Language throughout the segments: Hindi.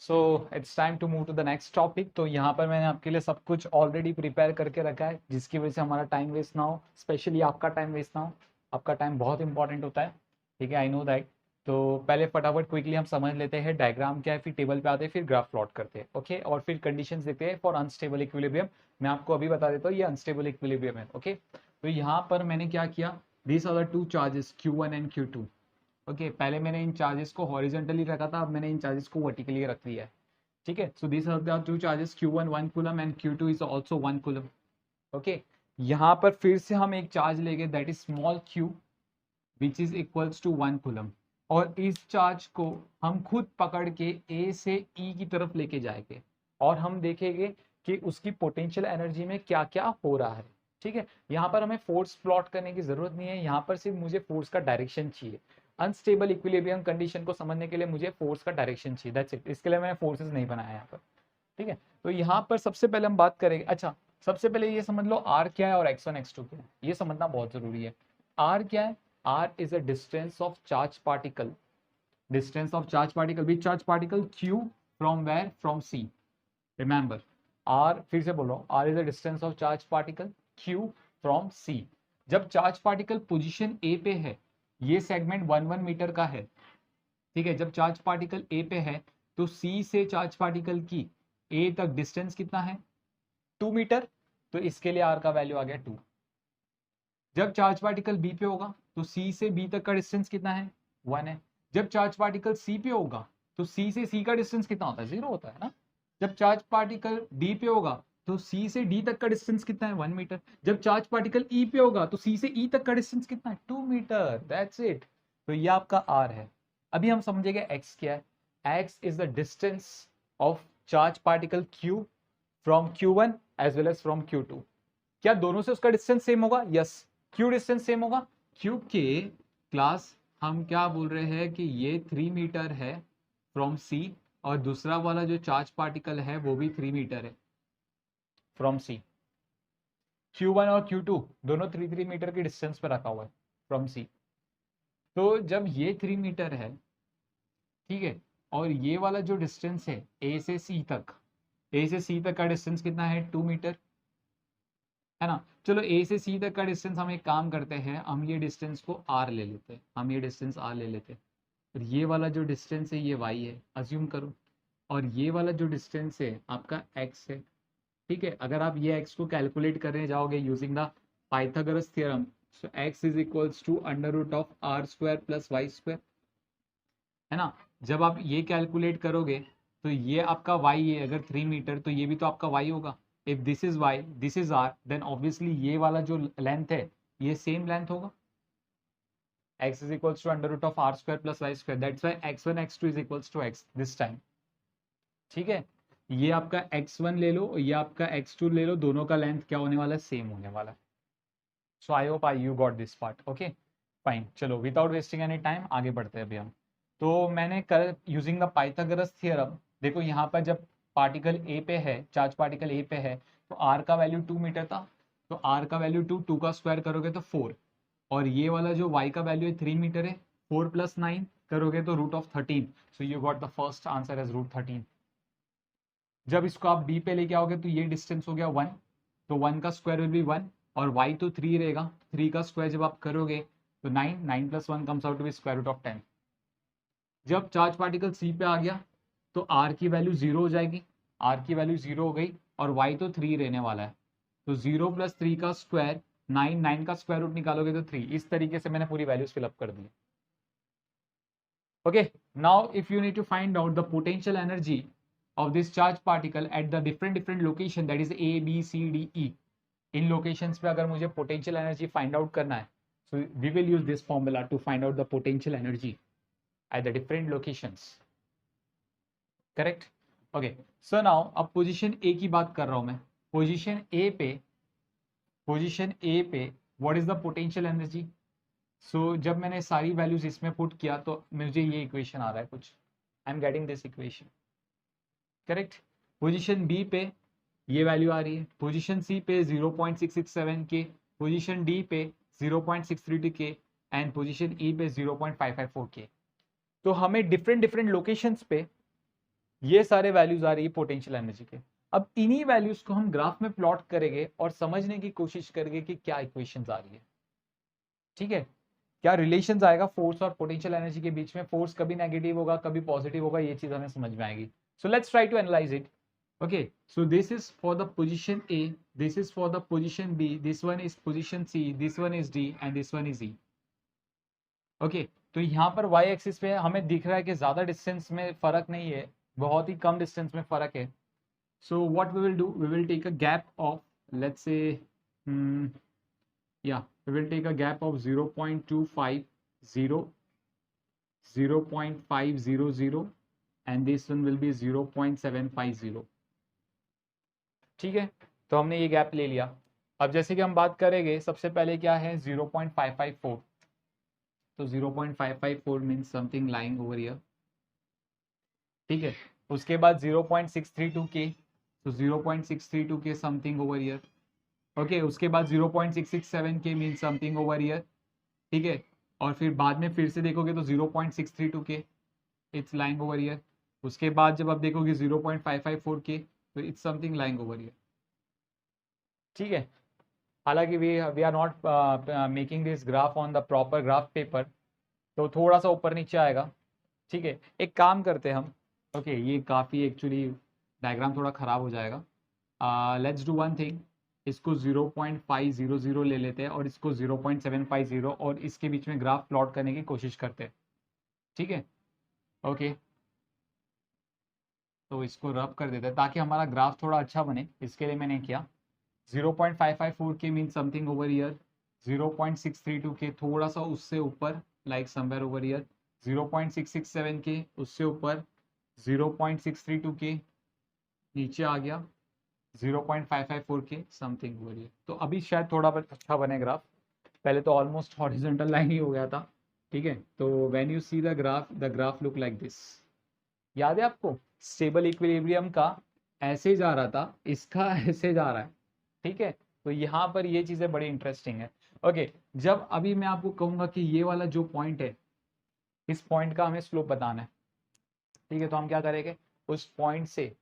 So it's time to move to the next topic. तो यहाँ पर मैंने आपके लिए सब कुछ ऑलरेडी प्रिपेयर करके रखा है, जिसकी वजह से हमारा टाइम वेस्ट ना हो, स्पेशली आपका टाइम वेस्ट ना हो। आपका टाइम बहुत इंपॉर्टेंट होता है, ठीक है, आई नो दैट। तो पहले फटाफट क्विकली हम समझ लेते हैं डायग्राम क्या है, फिर टेबल पे आते हैं, फिर ग्राफ प्लॉट करते हैं, ओके। और फिर कंडीशंस देखते हैं फॉर अनस्टेबल इक्विलिब्रियम। मैं आपको अभी बता देता हूँ ये अनस्टेबल इक्विलिब्रियम है, ओके। तो यहाँ पर मैंने क्या किया, these are the two charges Q1 and Q2। Okay, पहले मैंने इन चार्जेस को हॉरिजॉन्टली रखा था, अब मैंने इन चार्जेस को वर्टिकली रख दिया है, ठीक है। So this are the two charges Q1 1 coulomb and Q2 is also 1 coulomb, okay. यहाँ पर फिर से हम एक चार्ज लेंगे that is small q which is equals to 1 coulomb, और इस चार्ज को हम खुद पकड़ के A से E की तरफ लेके जाएंगे और हम देखेंगे कि उसकी पोटेंशियल एनर्जी में क्या क्या हो रहा है, ठीक है। यहाँ पर हमें फोर्स प्लॉट करने की जरूरत नहीं है, यहाँ पर सिर्फ मुझे फोर्स का डायरेक्शन चाहिए। अनस्टेबल इक्विलिब्रियम कंडीशन को समझने के लिए मुझे फोर्स का डायरेक्शन चाहिए, दैट्स इट। इसके लिए मैंने फोर्सेस नहीं बनाया यहाँ पर, ठीक है। तो यहाँ पर सबसे पहले हम बात करेंगे, अच्छा सबसे पहले ये समझ लो आर क्या है और x1 x2 क्या है, ये समझना बहुत जरूरी है। आर क्या है, r is a distance of charge particle, distance of charge particle which charge particle q from where, from c। Remember, r फिर से बोलो, r is a distance of charge particle q from c। जब चार्ज पार्टिकल पोजीशन a पे है, ये सेगमेंट 1 मीटर का है, ठीक है। जब चार्ज पार्टिकल ए पे है तो सी से चार्ज पार्टिकल की ए तक डिस्टेंस कितना है, 2 मीटर। तो इसके लिए आर का वैल्यू आ गया 2। जब चार्ज पार्टिकल बी पे होगा तो सी से बी तक का डिस्टेंस कितना है, 1 है। जब चार्ज पार्टिकल सी पे होगा तो सी से सी का डिस्टेंस कितना होता है, 0 होता है ना। जब चार्ज पार्टिकल डी पे होगा तो सी से डी तक का डिस्टेंस कितना है, 1 मीटर। जब चार्ज पार्टिकल ई पे होगा तो सी से ई तक का डिस्टेंस कितना है, 2 मीटर, दैट्स इट। तो ये आपका आर है। अभी हम समझेंगे एक्स क्या है। X is the distance of charge particle q from Q1 as well as from Q2। क्या दोनों से उसका डिस्टेंस सेम होगा, यस। क्यू डिस्टेंस सेम होगा क्योंकि क्लास हम क्या बोल रहे हैं कि ये 3 मीटर है फ्रॉम सी, और दूसरा वाला जो चार्ज पार्टिकल है वो भी 3 मीटर है फ्रॉम सी। Q1 और Q2 दोनों 3 3 मीटर की डिस्टेंस पे रखा हुआ है फ्रॉम सी। तो जब ये 3 मीटर है, ठीक है, और ये वाला जो डिस्टेंस है ए से सी तक, ए से सी तक का डिस्टेंस कितना है, 2 मीटर, है ना। चलो ए से सी तक का डिस्टेंस हम एक काम करते हैं, हम ये डिस्टेंस को आर ले लेते हैं, हम ये डिस्टेंस आर ले लेते हैं। और ये वाला जो डिस्टेंस है ये वाई है, अज्यूम करो। और ये वाला जो डिस्टेंस है आपका एक्स है, ठीक है। अगर आप ये एक्स को कैलकुलेट करने जाओगे using the Pythagoras theorem, so x is equals to under root of r square plus y square, है ना। जब आप ये कैलकुलेट करोगे तो ये आपका y है, अगर 3 मीटर तो ये भी तो आपका y होगा। If this is y, this is r, then obviously ये वाला जो लेंथ है ये सेम लेंथ होगा। x is equals to under root of r square plus y square, that's why x1 x2 is equals to x this time, ठीक है। ये आपका x1 ले लो, ये आपका x2 ले लो, दोनों का लेंथ क्या होने वाला है, सेम होने वाला है। So I hope I you got this part, okay fine. चलो विदाउट वेस्टिंग एनी टाइम आगे बढ़ते हैं अभी हम। तो मैंने कल यूजिंग द पाइथागोरस थ्योरम, देखो यहाँ पर जब पार्टिकल ए पे है, चार्ज पार्टिकल ए पे है, तो आर का वैल्यू 2 मीटर था। तो आर का वैल्यू 2 का स्क्वायर करोगे तो 4, और ये वाला जो वाई का वैल्यू है 3 मीटर है, 4 + 9 करोगे तो √13। So you got the first answer as √13। जब इसको आप बी पे लेके आओगे तो ये डिस्टेंस हो गया 1, तो 1 का स्क्वायर विल बी 1, और y तो 3 रहेगा, 3 का स्क्वायर जब आप करोगे तो 9, 9 + 1 comes out to be square root of 10। जब चार्ज पार्टिकल सी पे आ गया तो r की वैल्यू 0 हो जाएगी, r की वैल्यू 0 हो गई, और y तो 3 रहने वाला है। तो 0 + 3 का स्क्वायर 9, 9 का स्क्वायर रूट निकालोगे तो 3। इस तरीके से मैंने पूरी वैल्यूज फिलअप कर दी। Okay, now if you need to find out the potential energy of this charge particle at the different location, that is A, B, C, D, E, in locations पे अगर मुझे potential energy find out करना है, so we will use this formula to find out the potential energy at the different locations, correct? Okay, so now अब position A की बात कर रहा हूं मैं। position A पे what is the potential energy? जब मैंने सारी वैल्यूज इसमें पुट किया तो मुझे ये इक्वेशन आ रहा है कुछ, I am getting this equation, correct. Position B पे ये वैल्यू आ रही है, पोजीशन सी पे 0.667 के, पोजीशन डी पे 0.632 के, एंड पोजीशन ई पे 0.554 के। तो हमें डिफरेंट लोकेशंस पे ये सारे वैल्यूज आ रही है पोटेंशियल एनर्जी के। अब इन्हीं वैल्यूज को हम ग्राफ में प्लॉट करेंगे और समझने की कोशिश करेंगे कि क्या इक्वेशंस आ रही है। ठीक है, क्या रिलेशंस आएगा फोर्स और पोटेंशियल एनर्जी के बीच में, फोर्स कभी नेगेटिव होगा कभी पॉजिटिव होगा, ये चीज हमें समझ में आएगी। So let's try to analyse it. Okay, so this is for the position A, this is for the position B, this one is position C, this one is D and this one is E. Okay, तो यहाँ पर y एक्सिस पे हमें दिख रहा है कि ज़्यादा डिस्टेंस में फ़र्क नहीं है, बहुत ही कम डिस्टेंस में फ़र्क है। So what we will do, we will take a gap of, let's say, yeah, we will take a gap of 0.250, 0.500 and this one will be 0.750. ठीक है, तो हमने ये गैप ले लिया। अब जैसे कि हम बात करेंगे, सबसे पहले क्या है 0.554, तो 0.554 means something lying over here. ठीक है, उसके बाद 0.632 के, तो 0.632 के समथिंग ओवर हियर। ओके, उसके बाद 0.667 के मीन्स समथिंग ओवर हियर। ठीक है, और फिर बाद में फिर से देखोगे तो 0.632 के, इट्स लाइंग ओवर हियर। उसके बाद जब आप देखोगे 0.554 के, तो it's something lying over here. ठीक है, हालांकि we are not making this graph on the proper graph paper, तो थोड़ा सा ऊपर नीचे आएगा। ठीक है, एक काम करते हैं हम। ओके, ये काफ़ी एक्चुअली डायग्राम थोड़ा ख़राब हो जाएगा। लेट्स डू वन थिंग, इसको 0.500 ले लेते हैं और इसको 0.750 और इसके बीच में ग्राफ प्लॉट करने की कोशिश करते हैं। ठीक है, ओके, तो इसको रब कर देते हैं ताकि हमारा ग्राफ थोड़ा अच्छा बने, इसके लिए मैंने किया। 0.554 के मीन समथिंग ओवर ईयर, 0.632 के थोड़ा सा उससे ऊपर, लाइक समवेयर ओवर ईयर, 0.667 के उससे ऊपर, 0.632 के नीचे आ गया, 0.554 के समथिंग ओवर ईयर। तो अभी शायद थोड़ा अच्छा बने ग्राफ, पहले तो ऑलमोस्ट हॉरिजॉन्टल लाइन ही हो गया था। ठीक है, तो when you see the graph look like this. याद है आपको स्टेबल इक्विलिब्रियम का ऐसे जा रहा था, इसका ऐसे जा रहा है। ठीक है, तो यहाँ पर ये चीज़ें बड़ी इंटरेस्टिंग है। ओके, जब अभी मैं आपको कहूँगा कि ये वाला जो पॉइंट है, इस पॉइंट का हमें स्लोप बताना है। ठीक है, तो हम क्या करेंगे, उस पॉइंट से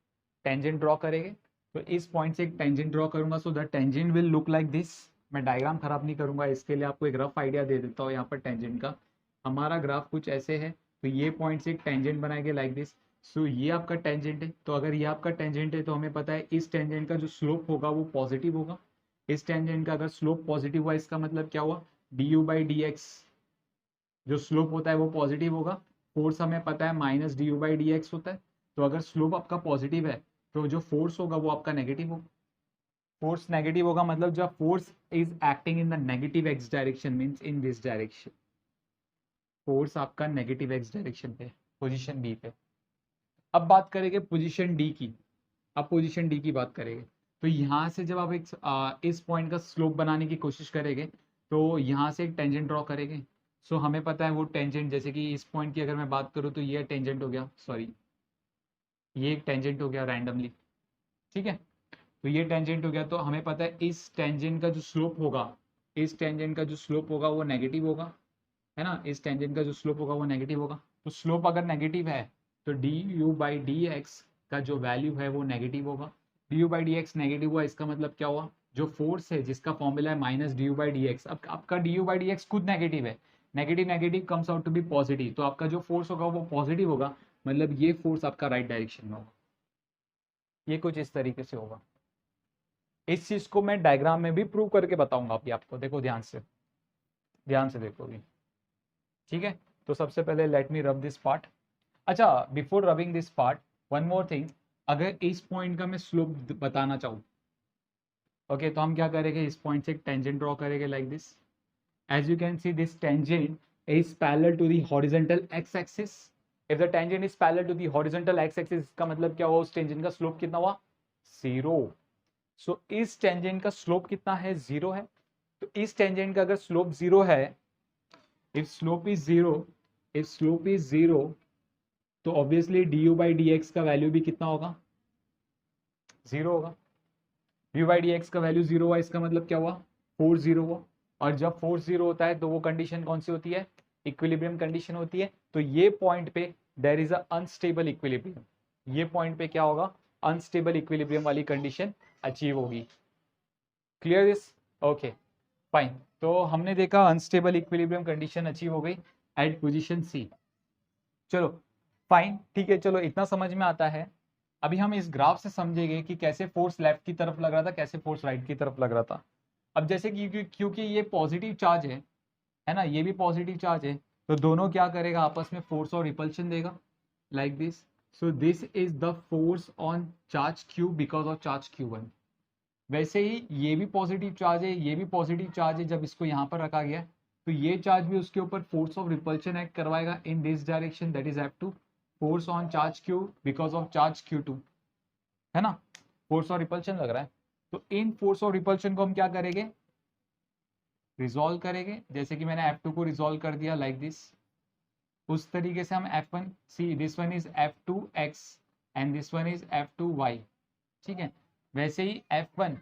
टेंजेंट ड्रॉ करेंगे। तो इस पॉइंट से एक टेंजेंट ड्रॉ करूंगा, so the tangent will look like this. मैं डायग्राम खराब नहीं करूंगा, इसके लिए आपको एक रफ आइडिया दे देता हूँ। यहाँ पर टेंजेंट का हमारा ग्राफ कुछ ऐसे है, तो ये पॉइंट से एक टेंजेंट बनाएंगे लाइक दिस। सो ये आपका टेंजेंट है, तो अगर ये आपका टेंजेंट है तो हमें पता है इस टेंजेंट का जो स्लोप होगा वो पॉजिटिव होगा। इस टेंजेंट का अगर स्लोप पॉजिटिव हुआ, इसका मतलब क्या हुआ, D u by d x जो स्लोप होता है वो पॉजिटिव होगा। फोर्स हमें पता है minus d u by d x होता है, तो अगर स्लोप आपका पॉजिटिव है तो जो फोर्स होगा वो आपका नेगेटिव होगा। फोर्स नेगेटिव होगा मतलब जब force is acting in the negative x direction means in this direction, force आपका नेगेटिव एक्स डायरेक्शन पे, पोजीशन बी पे। अब बात करेंगे पोजीशन डी की। अब पोजीशन डी की बात करेंगे, तो यहाँ से जब आप इस पॉइंट का स्लोप बनाने की कोशिश करेंगे, तो यहाँ से एक टेंजेंट ड्रॉ करेंगे। सो हमें पता है वो टेंजेंट, जैसे कि इस पॉइंट की अगर मैं बात करूँ तो ये टेंजेंट हो गया, सॉरी ये एक टेंजेंट हो गया रैंडमली। ठीक है, तो ये टेंजेंट हो गया, तो हमें पता है इस टेंजेंट का जो स्लोप होगा, इस टेंजेंट का जो स्लोप होगा वो नेगेटिव होगा, है ना। इस टेंजेंट का जो स्लोप होगा वो नेगेटिव होगा, तो स्लोप अगर नेगेटिव है तो D u by d x का जो वैल्यू है वो नेगेटिव होगा। D u by d x negative हुआ, इसका मतलब क्या हुआ, जो फोर्स है जिसका फॉर्मूला है minus d u by d x, अब आपका d u by d x खुद नेगेटिव है, negative negative comes out to be positive, तो आपका जो फोर्स होगा वो पॉजिटिव होगा, मतलब ये फोर्स आपका राइट डायरेक्शन में होगा। ये कुछ इस तरीके से होगा। इस चीज को मैं डायग्राम में भी प्रूव करके बताऊंगा अभी आपको, देखो ध्यान से देखोगे। ठीक है, तो सबसे पहले let me rub this part. अच्छा, before rubbing this part, one more thing, अगर इस पॉइंट का मैं स्लोप बताना चाहूँ, ओके, तो हम क्या करेंगे, इस पॉइंट से एक टेंजेंट ड्रॉ करेंगे like this. As you can see this tangent is parallel to the horizontal x axis. If the tangent is parallel to the horizontal x axis, इसका मतलब क्या हुआ, उस टेंजेंट का स्लोप कितना हुआ, 0। सो इस टेंजेंट का स्लोप कितना है, 0 है। तो इस टेंजेंट का अगर स्लोप 0 है, if slope is 0, तो obviously D u by d x का वैल्यू भी कितना होगा, 0 होगा। D u by d x का वैल्यू 0 हुआ, इसका मतलब क्या हुआ, फोर्स 0 हुआ। और जब फोर्स 0 होता है तो वो कंडीशन कौन सी होती है, इक्विलिब्रियम कंडीशन होती है। तो ये पॉइंट पे there is a unstable equilibrium, ये पॉइंट पे क्या होगा, अनस्टेबल इक्विलिब्रियम वाली कंडीशन अचीव होगी। Clear this? Okay fine. तो हमने देखा अनस्टेबल इक्विलिब्रियम कंडीशन अचीव हो गई एट पोजीशन सी। चलो फाइन, ठीक है, चलो इतना समझ में आता है। अभी हम इस ग्राफ से समझेंगे कि कैसे फोर्स लेफ्ट की तरफ लग रहा था, कैसे फोर्स राइट की तरफ लग रहा था। अब जैसे कि क्योंकि ये पॉजिटिव चार्ज है ना, ये भी पॉजिटिव चार्ज है, तो दोनों क्या करेगा, आपस में फोर्स और रिपल्शन देगा like this. So this is the force on charge Q because of charge Q1। वैसे ही ये भी पॉजिटिव चार्ज है, ये भी पॉजिटिव चार्ज है, जब इसको यहाँ पर रखा गया तो ये चार्ज भी उसके ऊपर फोर्स ऑफ रिपल्शन एक्ट करवाएगा in this direction, that is F2, force on charge Q because of charge Q2, है ना, फोर्स और रिपल्शन लग रहा है। तो इन फोर्स और रिपल्शन को हम क्या करेंगे, रिजॉल्व करेंगे। जैसे कि मैंने F2 को रिजॉल्व कर दिया लाइक दिस, उस तरीके से हम F1, see this one is F2x and this one is F2y, ठीक है। वैसे ही F1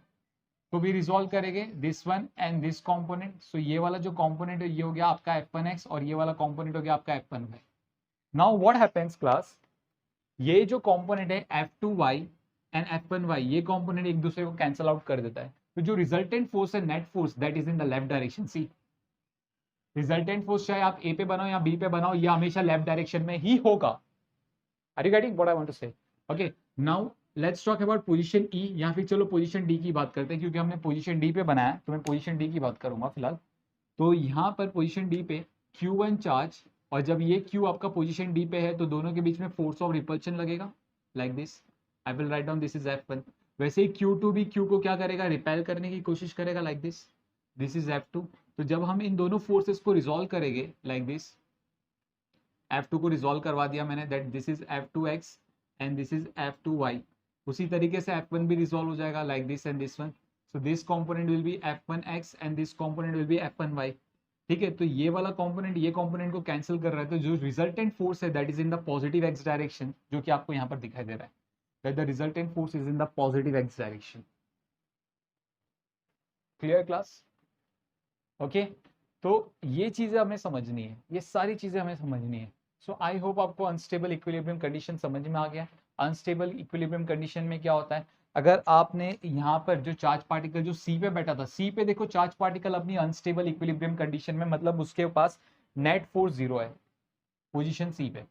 को भी रिजॉल्व करेंगे, this one and this component. So ये वाला जो कंपोनेंट है ये हो गया आपका F1x और ये वाला कंपोनेंट हो गया आपका F1y। Now what happens class, ये जो कंपोनेंट है F2y एंड F1y, ये कंपोनेंट एक दूसरे को कैंसिल आउट कर देता है। तो जो रिजल्टेंट फोर्स है, net force, that is in the left direction. See resultant force चाहे आप ए पे बनाओ या बी पे बनाओ, ये हमेशा लेफ्ट डायरेक्शन में ही होगा। Are you getting what I want to say? Okay now let's talk about position E, या फिर चलो पोजीशन डी की बात करते हैं, क्योंकि हमने पोजीशन डी पे बनाया, तो मैं पोजीशन डी की बात करूंगा फिलहाल। तो यहाँ पर पोजीशन डी पे Q1 चार्ज, और जब ये Q आपका पोजीशन डी पे है तो दोनों के बीच में फोर्स ऑफ रिपल्शन लगेगा like this. I will write down this is F1। वैसे ही Q2 भी Q को क्या करेगा, रिपेल करने की कोशिश करेगा like this, this is F2। तो जब हम इन दोनों फोर्सेस को रिजॉल्व करेंगे लाइक दिस, F2 को रिजॉल्व करवा दिया मैंने, that this is F2x and this is F2y। उसी तरीके से F1 भी रिजॉल्व हो जाएगा like this and this one. So this component will be F1x and this component will be F1y। ठीक है, तो ये वाला कंपोनेंट ये कंपोनेंट को कैंसिल कर रहा है, तो जो रिजल्टेंट फोर्स है that is in the positive x direction, जो कि आपको यहाँ पर दिखाई दे रहा है, that the resultant force is in the positive x direction. Clear class? Okay तो ये चीजें हमें समझनी है, ये सारी चीजें हमें समझनी है। सो आई होप आपको अनस्टेबल इक्विलिब्रियम कंडीशन समझ में आ गया। अनस्टेबल इक्विलिब्रियम कंडीशन में क्या होता है, अगर आपने यहाँ पर जो चार्ज पार्टिकल जो सी पे बैठा था, सी पे देखो चार्ज पार्टिकल अपनी अनस्टेबल इक्विलिब्रियम कंडीशन में, मतलब उसके पास नेट फोर्स 0 है पोजीशन सी पे।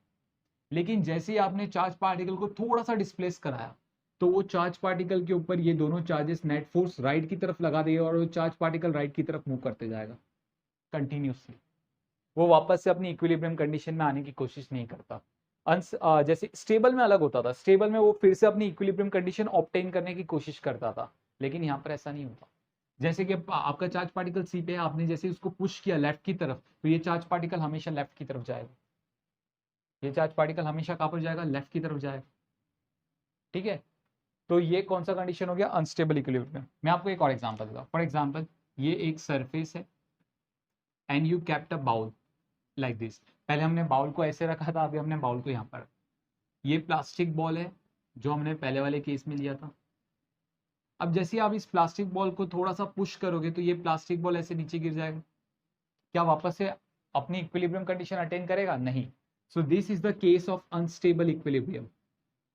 लेकिन जैसे ही आपने चार्ज पार्टिकल को थोड़ा सा डिस्प्लेस कराया, तो वो चार्ज पार्टिकल के ऊपर ये दोनों चार्जेस नेट फोर्स राइट की तरफ लगा देगा और वो चार्ज पार्टिकल राइट की तरफ मूव करते जाएगा कंटिन्यूसली। वो वापस से अपनी इक्विलिब्रियम कंडीशन में आने की कोशिश नहीं करता। जैसे स्टेबल में अलग होता था, स्टेबल में वो फिर से अपनी इक्विलिब्रियम कंडीशन ऑब्टेन करने की कोशिश करता था, लेकिन यहाँ पर ऐसा नहीं होता। जैसे कि आपका चार्ज पार्टिकल सी पे है, आपने जैसे उसको पुश किया लेफ्ट की तरफ, तो ये चार्ज पार्टिकल हमेशा लेफ्ट की तरफ जाएगा, ये चार्ज पार्टिकल हमेशा कहाँ पर जाएगा, लेफ्ट की तरफ जाएगा। ठीक है, तो ये कौन सा कंडीशन हो गया, अनस्टेबल इक्विलिब्रियम। मैं आपको एक और एग्जांपल दूंगा। फॉर एग्जांपल ये एक सरफेस है and you kept a bowl like this. पहले हमने बाउल को ऐसे रखा था, अभी हमने बाउल को यहाँ पर। ये प्लास्टिक बॉल है जो हमने पहले वाले केस में लिया था। अब जैसे आप इस प्लास्टिक बॉल को थोड़ा सा पुश करोगे तो ये प्लास्टिक बॉल ऐसे नीचे गिर जाएगा, क्या वापस से अपनी इक्विलिब्रियम कंडीशन अटेन करेगा, नहीं। So this is the case of unstable equilibrium,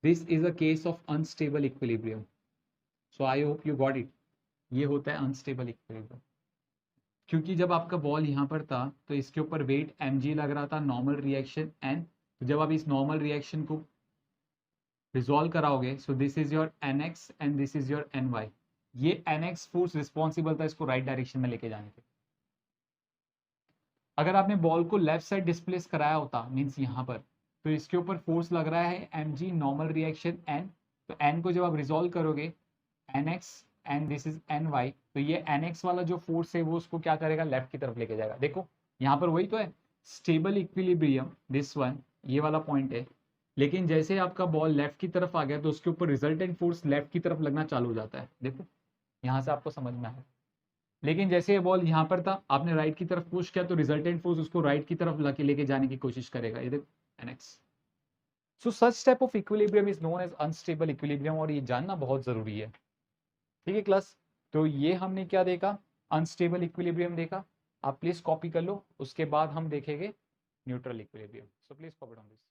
this is a case of unstable equilibrium. So I hope you got it, ये होता है अनस्टेबल इक्विलिब्रियम। क्योंकि जब आपका बॉल यहाँ पर था तो इसके ऊपर वेट mg लग रहा था, नॉर्मल रिएक्शन n। तो जब आप इस नॉर्मल रिएक्शन को रिजॉल्व कराओगे, so this is your nx and this is your ny। ये nx फोर्स रिस्पॉन्सिबल था इसको राइट डायरेक्शन में लेके जाने के। अगर आपने बॉल को लेफ्ट साइड डिस्प्लेस कराया होता, मीन्स यहाँ पर, तो इसके ऊपर फोर्स लग रहा है mg, नॉर्मल रिएक्शन n। तो n को जब आप रिजॉल्व करोगे, nx and this is ny, तो ये nx वाला जो फोर्स है वो उसको क्या करेगा, लेफ्ट की तरफ लेके जाएगा। देखो यहाँ पर वही तो है, स्टेबल इक्विलिब्रियम, दिस वन, ये वाला पॉइंट है। लेकिन जैसे आपका बॉल लेफ्ट की तरफ आ गया तो उसके ऊपर रिजल्टेंट फोर्स लेफ्ट की तरफ लगना चालू हो जाता है। देखो यहाँ से आपको समझ में आया। लेकिन जैसे ये बॉल यहाँ पर था, आपने राइट की तरफ पुश किया तो रिजल्टेंट फोर्स उसको राइट की तरफ लेके जाने की कोशिश करेगा, ये देखो nx। So such type of equilibrium is known as unstable equilibrium, और ये जानना बहुत जरूरी है। ठीक है क्लास, तो ये हमने क्या देखा, अनस्टेबल इक्विलिब्रियम देखा। आप प्लीज कॉपी कर लो, उसके बाद हम देखेंगे neutral equilibrium. So please copy down this.